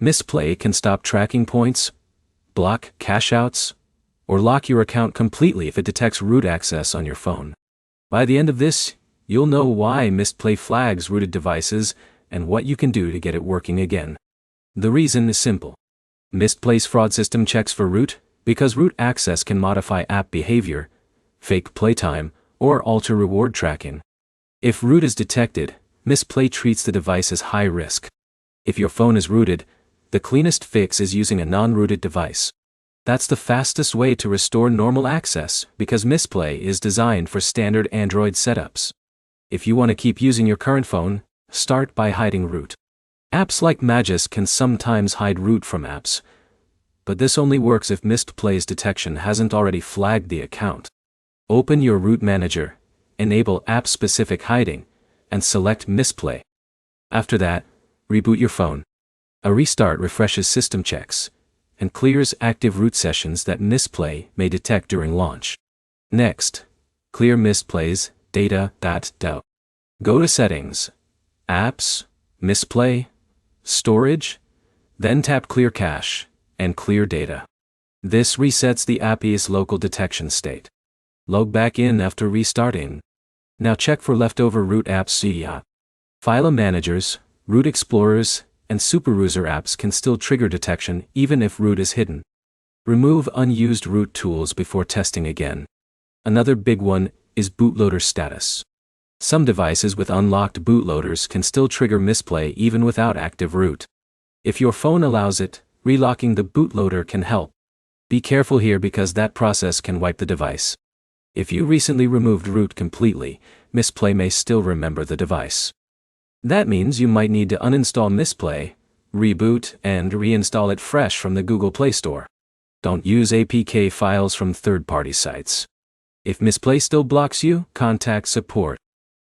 Mistplay can stop tracking points, block cache outs, or lock your account completely if it detects root access on your phone. By the end of this, you'll know why Mistplay flags rooted devices and what you can do to get it working again. The reason is simple. Mistplay's fraud system checks for root because root access can modify app behavior, fake playtime, or alter reward tracking. If root is detected, Mistplay treats the device as high risk. If your phone is rooted, the cleanest fix is using a non-rooted device. That's the fastest way to restore normal access because Mistplay is designed for standard Android setups. If you want to keep using your current phone, start by hiding root. Apps like Magis can sometimes hide root from apps, but this only works if Mistplay's detection hasn't already flagged the account. Open your root manager, enable app-specific hiding, and select Mistplay. After that, reboot your phone. A restart refreshes system checks and clears active root sessions that Mistplay may detect during launch. Next, clear Mistplay's data.do. Go to Settings, Apps, Mistplay, Storage, then tap Clear Cache and Clear Data. This resets the app's local detection state. Log back in after restarting. Now check for leftover root apps. File managers, root explorers, and superuser apps can still trigger detection even if root is hidden. Remove unused root tools before testing again. Another big one is bootloader status. Some devices with unlocked bootloaders can still trigger Mistplay even without active root. If your phone allows it, relocking the bootloader can help. Be careful here because that process can wipe the device. If you recently removed root completely, Mistplay may still remember the device. That means you might need to uninstall Mistplay, reboot, and reinstall it fresh from the Google Play Store. Don't use APK files from third-party sites. If Mistplay still blocks you, contact support.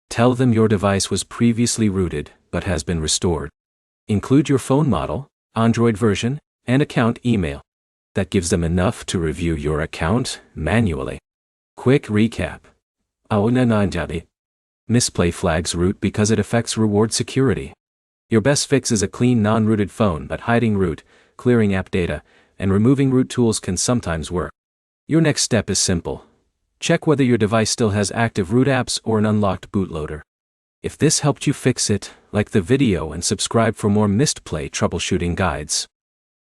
Tell them your device was previously rooted but has been restored. Include your phone model, Android version, and account email. That gives them enough to review your account manually. Quick recap. Mistplay flags root because it affects reward security. Your best fix is a clean non-rooted phone, but hiding root, clearing app data, and removing root tools can sometimes work. Your next step is simple. Check whether your device still has active root apps or an unlocked bootloader. If this helped you fix it, like the video and subscribe for more Mistplay troubleshooting guides.